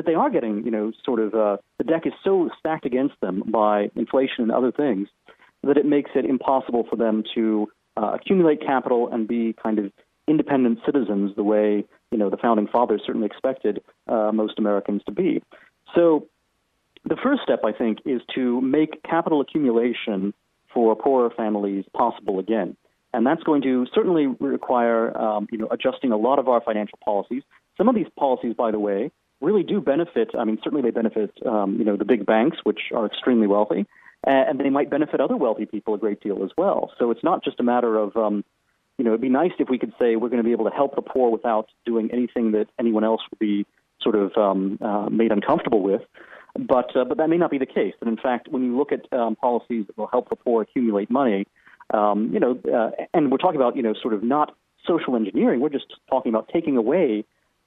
they are getting, the deck is so stacked against them by inflation and other things that it makes it impossible for them to accumulate capital and be kind of independent citizens the way, the founding fathers certainly expected most Americans to be. So the first step, I think, is to make capital accumulation for poorer families possible again. And that's going to certainly require, adjusting a lot of our financial policies. Some of these policies, by the way, really do benefit. I mean, certainly they benefit, the big banks, which are extremely wealthy, and they might benefit other wealthy people a great deal as well. So it's not just a matter of, it'd be nice if we could say we're going to be able to help the poor without doing anything that anyone else would be sort of made uncomfortable with. But that may not be the case. And in fact, when you look at policies that will help the poor accumulate money, and we're talking about, sort of not social engineering. We're just talking about taking away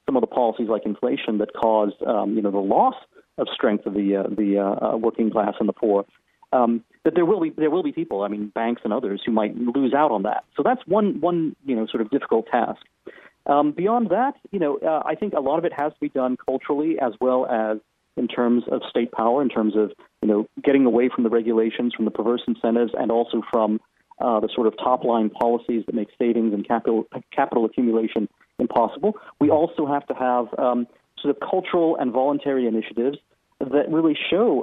some of the policies like inflation that cause, the loss of strength of the working class and the poor. That there will be people, banks and others, who might lose out on that. So that's one sort of difficult task. Beyond that, I think a lot of it has to be done culturally as well as in terms of state power, in terms of getting away from the regulations, from the perverse incentives, and also from the sort of top-line policies that make savings and capital accumulation impossible. We also have to have sort of cultural and voluntary initiatives that really show,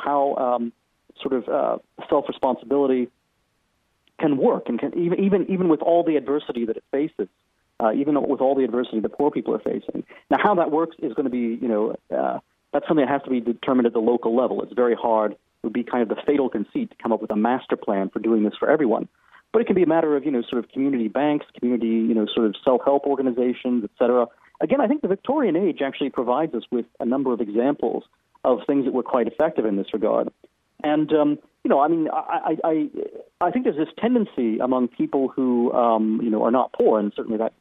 how self-responsibility can work, and can even with all the adversity that it faces, even with all the adversity that poor people are facing. Now, how that works is going to be, that's something that has to be determined at the local level. It's very hard. It would be kind of the fatal conceit to come up with a master plan for doing this for everyone. But it can be a matter of, sort of community banks, community, sort of self-help organizations, et cetera. Again, I think the Victorian age actually provides us with a number of examples of things that were quite effective in this regard. And, I think there's this tendency among people who, are not poor, and certainly that,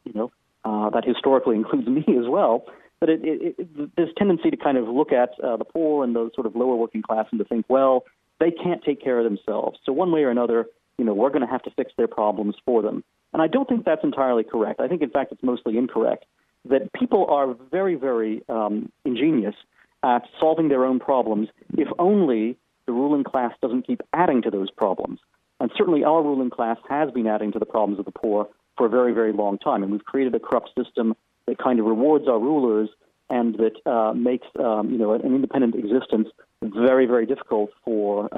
that historically includes me as well, that there's tendency to kind of look at the poor and the sort of lower working class and to think, well, they can't take care of themselves. So one way or another, we're going to have to fix their problems for them. And I don't think that's entirely correct. I think, in fact, it's mostly incorrect, that people are very, very ingenious at solving their own problems if only the ruling class doesn't keep adding to those problems. And certainly our ruling class has been adding to the problems of the poor for a very, very long time. And we've created a corrupt system that kind of rewards our rulers and that makes an independent existence very, very difficult for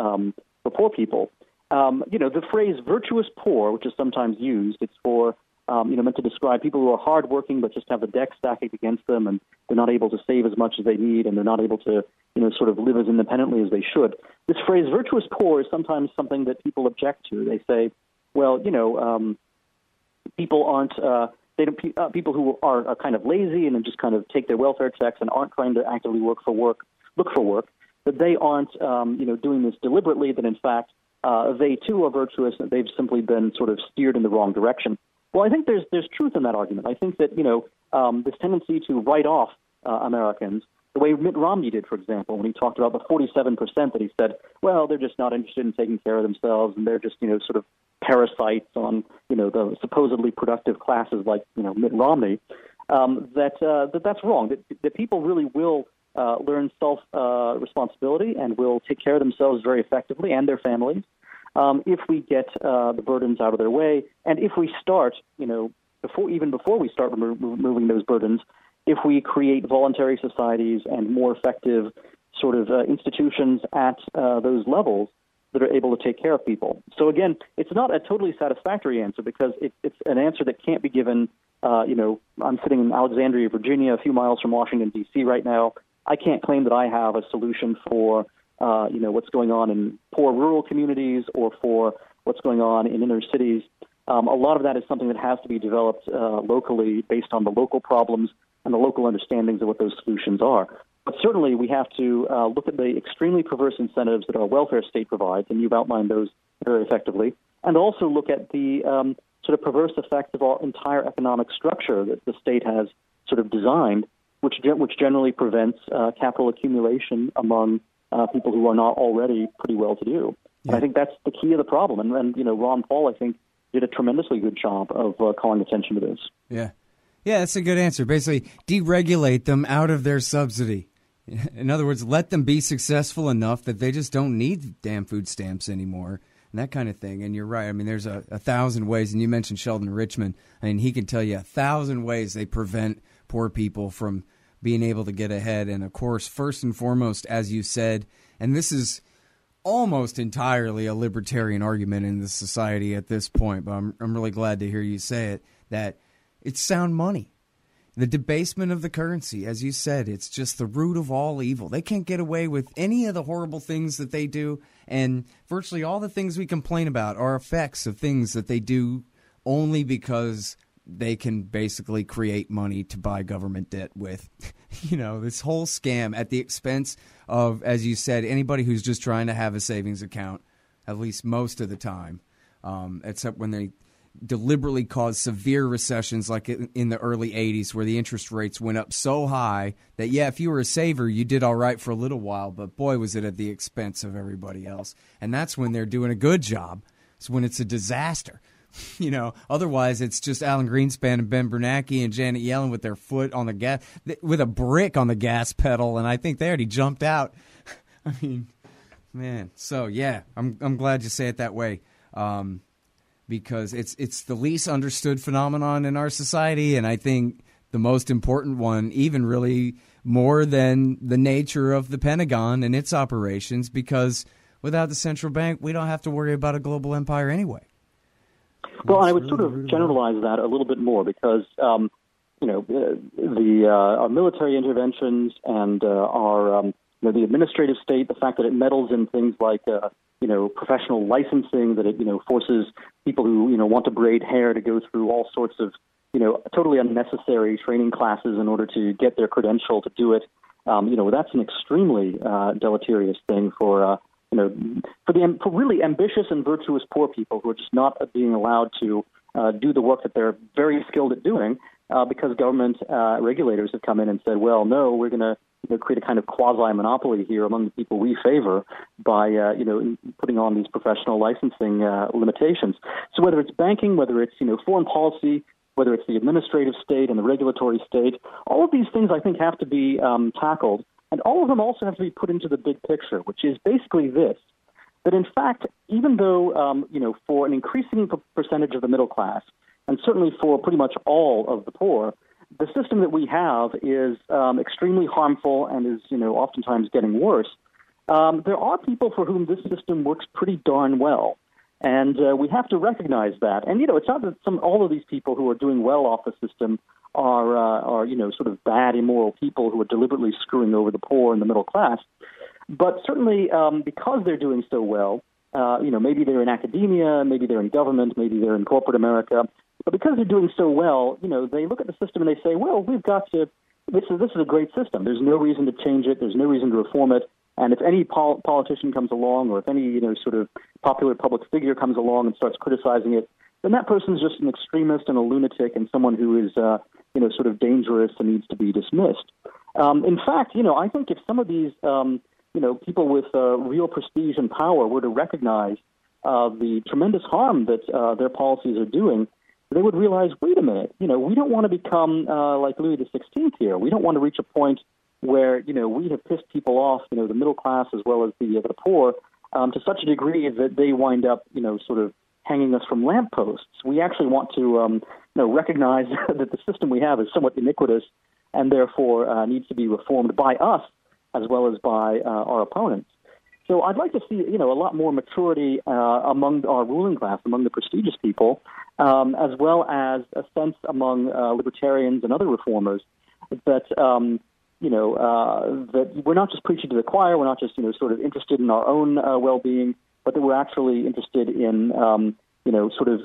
poor people. The phrase virtuous poor, which is sometimes used, it's for meant to describe people who are hardworking but just have the deck stacked against them, and they're not able to save as much as they need, and they're not able to sort of live as independently as they should. This phrase virtuous poor is sometimes something that people object to. They say, well, people aren't people who are kind of lazy and just kind of take their welfare checks and aren't trying to actively look for work, that they aren't doing this deliberately, that in fact they too are virtuous, and they've simply been sort of steered in the wrong direction. Well, I think there's truth in that argument. I think that this tendency to write off Americans, the way Mitt Romney did, for example, when he talked about the 47% that he said, well, they're just not interested in taking care of themselves, and they're just sort of parasites on the supposedly productive classes like Mitt Romney. That's wrong. That people really will learn self responsibility and will take care of themselves very effectively and their families if we get the burdens out of their way, and if we start before we start removing those burdens, if we create voluntary societies and more effective sort of institutions at those levels that are able to take care of people. So again, it's not a totally satisfactory answer because it's an answer that can't be given. I'm sitting in Alexandria, Virginia, a few miles from Washington, D.C. right now. I can't claim that I have a solution for what's going on in poor rural communities or for what's going on in inner cities. A lot of that is something that has to be developed locally based on the local problems and the local understandings of what those solutions are. But certainly we have to look at the extremely perverse incentives that our welfare state provides, and you've outlined those very effectively, and also look at the sort of perverse effects of our entire economic structure that the state has sort of designed, which generally prevents capital accumulation among people who are not already pretty well-to-do. Yeah. And I think that's the key of the problem. And Ron Paul, I think, did a tremendously good job of calling attention to this. Yeah. Yeah, that's a good answer. Basically, deregulate them out of their subsidy. In other words, let them be successful enough that they just don't need damn food stamps anymore and that kind of thing. And you're right. I mean, there's a thousand ways. And you mentioned Sheldon Richman. I mean, he can tell you 1,000 ways they prevent poor people from being able to get ahead. And, of course, first and foremost, as you said, and this is almost entirely a libertarian argument in the society at this point, but I'm really glad to hear you say it, that it's sound money. The debasement of the currency, as you said, it's just the root of all evil. They can't get away with any of the horrible things that they do, and virtually all the things we complain about are effects of things that they do only because they can basically create money to buy government debt with. This whole scam at the expense of, as you said, anybody who's just trying to have a savings account, at least most of the time, except when they deliberately caused severe recessions like in the early 80s where the interest rates went up so high that, yeah, if you were a saver, you did all right for a little while, but boy, was it at the expense of everybody else. And that's when they're doing a good job. It's when it's a disaster. Otherwise it's just Alan Greenspan and Ben Bernanke and Janet Yellen with their foot on the gas, with a brick on the gas pedal, and I think they already jumped out. I mean, man. So yeah, I'm glad you say it that way. Because it's the least understood phenomenon in our society, and I think the most important one, even really more than the nature of the Pentagon and its operations, because without the central bank, we don't have to worry about a global empire anyway. Well, I would sort of generalize that a little bit more because, our military interventions and our the administrative state, the fact that it meddles in things like professional licensing, that it forces people who want to braid hair to go through all sorts of totally unnecessary training classes in order to get their credential to do it. That's an extremely deleterious thing for really ambitious and virtuous poor people who are just not being allowed to do the work that they're very skilled at doing because government regulators have come in and said, well, no, we're going to create a kind of quasi-monopoly here among the people we favor by, putting on these professional licensing limitations. So whether it's banking, whether it's, foreign policy, whether it's the administrative state and the regulatory state, all of these things I think have to be tackled. And all of them also have to be put into the big picture, which is basically this, that in fact, even though, for an increasing percentage of the middle class, and certainly for pretty much all of the poor, the system that we have is extremely harmful and is, oftentimes getting worse. There are people for whom this system works pretty darn well, and we have to recognize that. And it's not that all of these people who are doing well off the system are sort of bad, immoral people who are deliberately screwing over the poor and the middle class. But certainly, because they're doing so well, maybe they're in academia, maybe they're in government, maybe they're in corporate America. But because they're doing so well, they look at the system and they say, well, we've got to, this is a great system. There's no reason to change it. There's no reason to reform it. And if any politician comes along, or if any, sort of popular public figure comes along and starts criticizing it, then that person's just an extremist and a lunatic and someone who is, sort of dangerous and needs to be dismissed. In fact, I think if some of these, people with real prestige and power were to recognize the tremendous harm that their policies are doing, they would realize, wait a minute, we don't want to become like Louis XVI here. We don't want to reach a point where, we have pissed people off, the middle class as well as the poor, to such a degree that they wind up, sort of hanging us from lampposts. We actually want to, recognize that the system we have is somewhat iniquitous and therefore needs to be reformed by us as well as by our opponents. So I'd like to see, a lot more maturity among our ruling class, among the prestigious people, as well as a sense among libertarians and other reformers that, that we're not just preaching to the choir, we're not just, sort of interested in our own well-being, but that we're actually interested in, sort of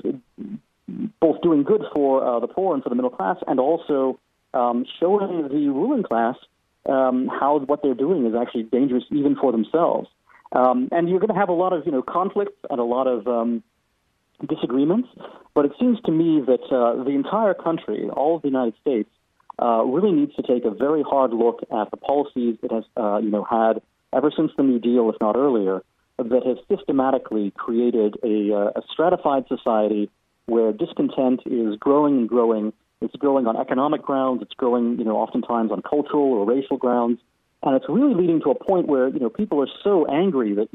both doing good for the poor and for the middle class, and also showing the ruling class how what they're doing is actually dangerous even for themselves. And you're going to have a lot of, conflicts and a lot of disagreements, but it seems to me that the entire country, all of the United States, really needs to take a very hard look at the policies it has, had ever since the New Deal, if not earlier, that have systematically created a stratified society where discontent is growing and growing. It's growing on economic grounds. It's growing, oftentimes on cultural or racial grounds. And it's really leading to a point where, people are so angry that,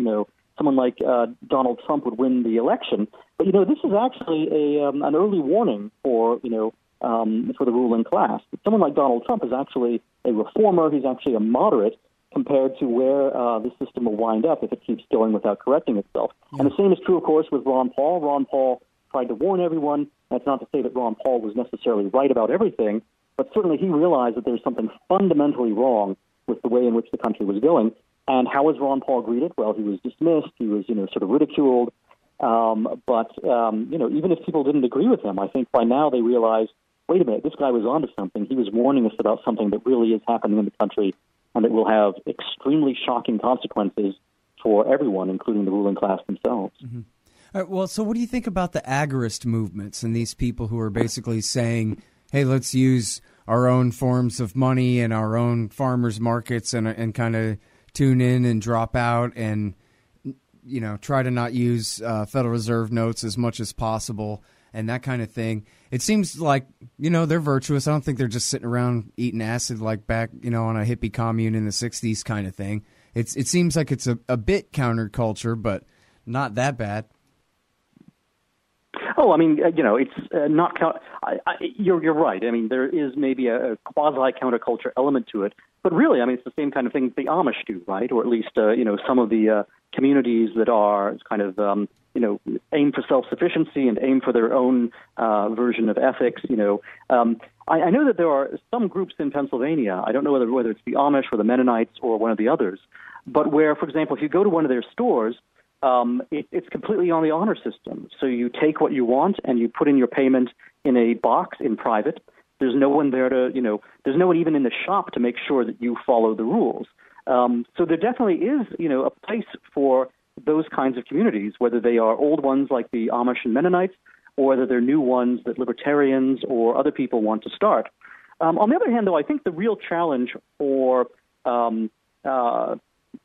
someone like Donald Trump would win the election. But, this is actually an early warning for, for the ruling class. Someone like Donald Trump is actually a reformer. He's actually a moderate compared to where this system will wind up if it keeps going without correcting itself. Yeah. And the same is true, of course, with Ron Paul. Ron Paul tried to warn everyone. That's not to say that Ron Paul was necessarily right about everything, but certainly he realized that there's something fundamentally wrong with the way in which the country was going. And how was Ron Paul greeted? Well, he was dismissed. He was, sort of ridiculed. But even if people didn't agree with him, I think by now they realize, wait a minute, this guy was onto something. He was warning us about something that really is happening in the country and that will have extremely shocking consequences for everyone, including the ruling class themselves. Mm-hmm. All right, well, so what do you think about the agorist movements and these people who are basically saying, hey, let's use our own forms of money and our own farmers markets and kind of tune in and drop out and, try to not use Federal Reserve notes as much as possible and that kind of thing? It seems like, they're virtuous. I don't think they're just sitting around eating acid like back, on a hippie commune in the 60s kind of thing. It seems like it's a bit counterculture, but not that bad. Oh, I mean, it's not. You're right. I mean, there is maybe a quasi-counterculture element to it, but really, I mean, it's the same kind of thing the Amish do, right? Or at least, some of the communities that are kind of, aim for self-sufficiency and aim for their own version of ethics. I know that there are some groups in Pennsylvania. I don't know whether it's the Amish or the Mennonites or one of the others, but where, for example, if you go to one of their stores, it's completely on the honor system. So you take what you want and you put in your payment in a box in private. There's no one there to, there's no one even in the shop to make sure that you follow the rules. So there definitely is, a place for those kinds of communities, whether they are old ones like the Amish and Mennonites, or whether they're new ones that libertarians or other people want to start. On the other hand, though, I think the real challenge for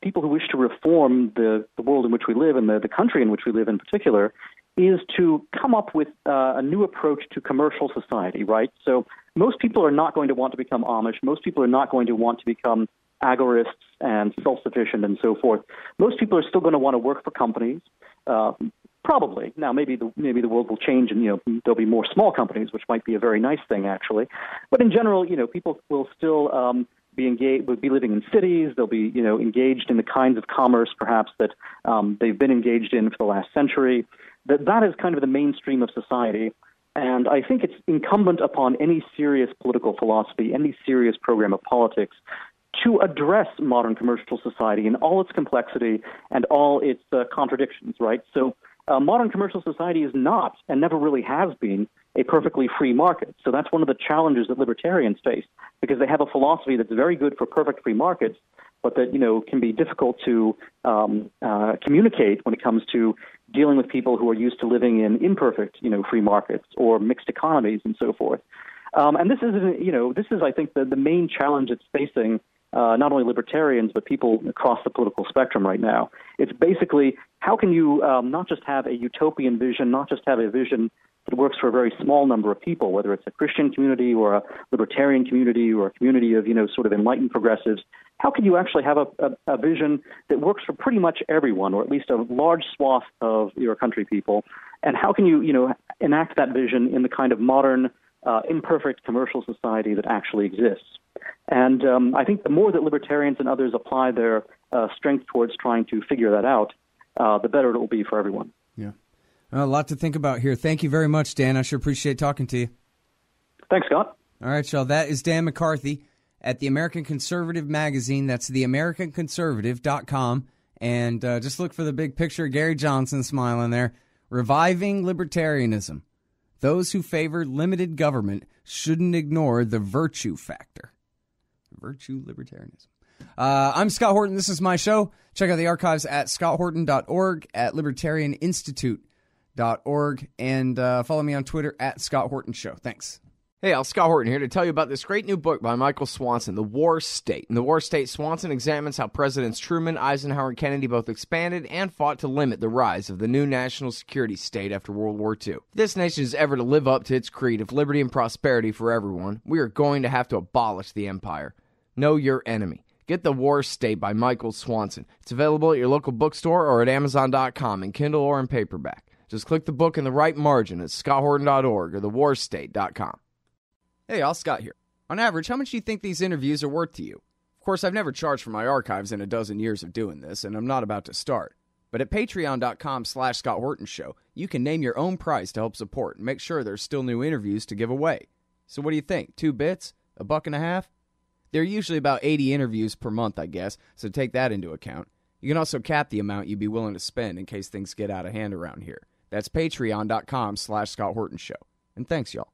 people who wish to reform the world in which we live and the country in which we live in particular is to come up with a new approach to commercial society, right? So most people are not going to want to become Amish. Most people are not going to want to become agorists and self-sufficient and so forth. Most people are still going to want to work for companies, probably. Now, maybe the world will change and, there'll be more small companies, which might be a very nice thing, actually. But in general, people will still be engaged, will be living in cities. They'll be, engaged in the kinds of commerce, perhaps, that they've been engaged in for the last century. That is kind of the mainstream of society. And I think it's incumbent upon any serious political philosophy, any serious program of politics, to address modern commercial society in all its complexity and all its contradictions, right? So modern commercial society is not, and never really has been, a perfectly free market. So that's one of the challenges that libertarians face, because they have a philosophy that's very good for perfect free markets, but that, can be difficult to communicate when it comes to dealing with people who are used to living in imperfect, free markets or mixed economies and so forth. And this is, I think, the main challenge it's facing not only libertarians, but people across the political spectrum right now. It's basically, how can you not just have a utopian vision, not just have a vision that works for a very small number of people, whether it's a Christian community or a libertarian community or a community of, sort of enlightened progressives. How can you actually have a vision that works for pretty much everyone, or at least a large swath of your country people? And how can you, enact that vision in the kind of modern, imperfect commercial society that actually exists? And I think the more that libertarians and others apply their strength towards trying to figure that out, the better it will be for everyone. Yeah. A lot to think about here. Thank you very much, Dan. I sure appreciate talking to you. Thanks, Scott. All right, y'all. That is Dan McCarthy at the American Conservative magazine. That's theamericanconservative.com. And just look for the big picture of Gary Johnson smiling there. Reviving libertarianism. Those who favor limited government shouldn't ignore the virtue factor. Virtue libertarianism. I'm Scott Horton. This is my show. Check out the archives at scotthorton.org, at libertarianinstitute.org, and follow me on Twitter at Scott Horton Show. Thanks. Hey, Al, Scott Horton here to tell you about this great new book by Michael Swanson, The War State. In The War State, Swanson examines how Presidents Truman, Eisenhower, and Kennedy both expanded and fought to limit the rise of the new national security state after World War II. If this nation is ever to live up to its creed of liberty and prosperity for everyone, we are going to have to abolish the empire. Know your enemy. Get The War State by Michael Swanson. It's available at your local bookstore or at Amazon.com in Kindle or in paperback. Just click the book in the right margin at scotthorton.org or thewarstate.com. Hey, y'all, Scott here. On average, how much do you think these interviews are worth to you? Of course, I've never charged for my archives in a dozen years of doing this, and I'm not about to start. But at patreon.com/Scott Horton Show, you can name your own price to help support and make sure there's still new interviews to give away. So what do you think? 2 bits? $1.50? There are usually about 80 interviews per month, I guess, so take that into account. You can also cap the amount you'd be willing to spend in case things get out of hand around here. That's patreon.com/Scott Horton Show. And thanks, y'all.